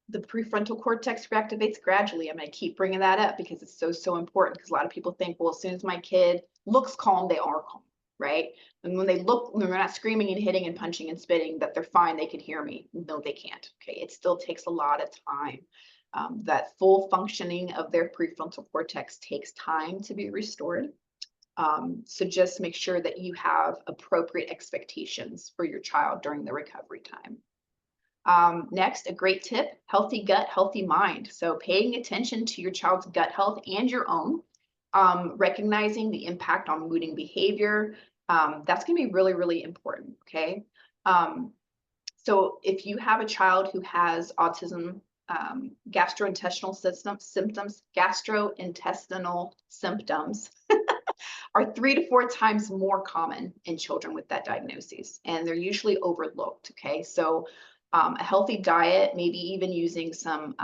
The prefrontal cortex reactivates gradually. I'm going to keep bringing that up because it's so important, because a lot of people think, well, as soon as my kid looks calm, they are calm, right? And when they look, when they're not screaming and hitting and punching and spitting, that they're fine, they can hear me. No, they can't. Okay, it still takes a lot of time. That full functioning of their prefrontal cortex takes time to be restored. So just make sure that you have appropriate expectations for your child during the recovery time. Next, a great tip, healthy gut, healthy mind. So paying attention to your child's gut health and your own, recognizing the impact on mood and behavior, that's going to be really, really important, okay? So if you have a child who has autism, gastrointestinal symptoms are 3 to 4 times more common in children with that diagnosis, and they're usually overlooked, okay? So a healthy diet, maybe even using some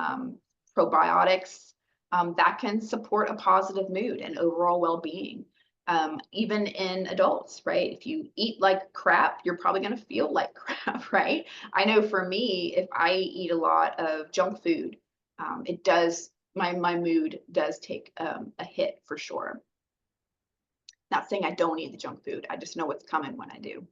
probiotics, that can support a positive mood and overall well-being. Even in adults, right? If you eat like crap, you're probably going to feel like crap, right? I know for me, if I eat a lot of junk food, it does, my mood does take a hit for sure. Not saying I don't eat the junk food, I just know what's coming when I do.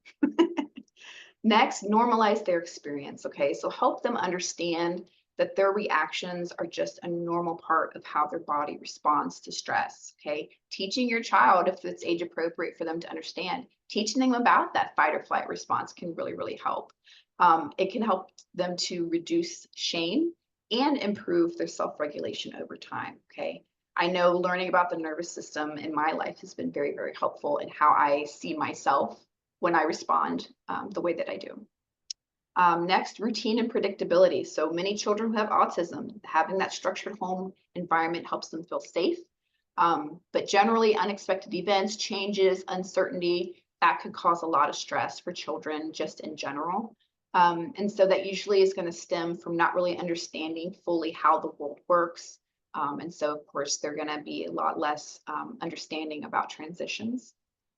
Next, normalize their experience, okay? So help them understand that their reactions are just a normal part of how their body responds to stress, okay? Teaching your child, if it's age appropriate for them to understand, teaching them about that fight or flight response can really, really help. It can help them to reduce shame and improve their self-regulation over time, okay? I know learning about the nervous system in my life has been very, very helpful in how I see myself when I respond the way that I do. Next, routine and predictability. So many children who have autism, having that structured home environment helps them feel safe. But generally, unexpected events, changes, uncertainty, that could cause a lot of stress for children just in general. And so that usually is going to stem from not really understanding fully how the world works. And so, of course, they're going to be a lot less understanding about transitions.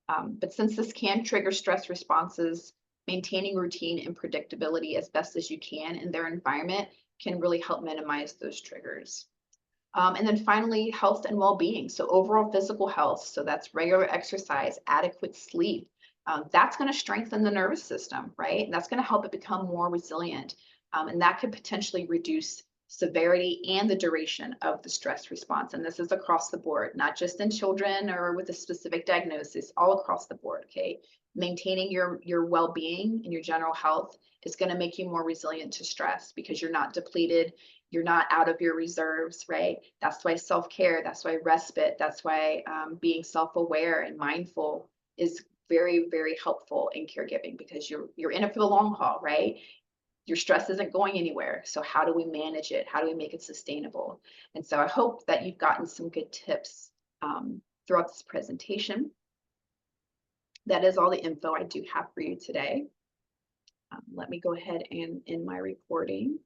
But since this can trigger stress responses, maintaining routine and predictability as best as you can in their environment can really help minimize those triggers. And then finally, health and well-being. So overall physical health, so that's regular exercise, adequate sleep. That's going to strengthen the nervous system, right? And that's going to help it become more resilient. And that could potentially reduce severity and the duration of the stress response. And this is across the board, not just in children or with a specific diagnosis, all across the board, okay? Maintaining your well-being and your general health is going to make you more resilient to stress because you're not depleted, you're not out of your reserves, right? That's why self-care, that's why respite, that's why being self-aware and mindful is very, very helpful in caregiving, because you're in it for the long haul, right? Your stress isn't going anywhere. So how do we manage it? How do we make it sustainable? And so I hope that you've gotten some good tips throughout this presentation. That is all the info I do have for you today. Let me go ahead and end my recording.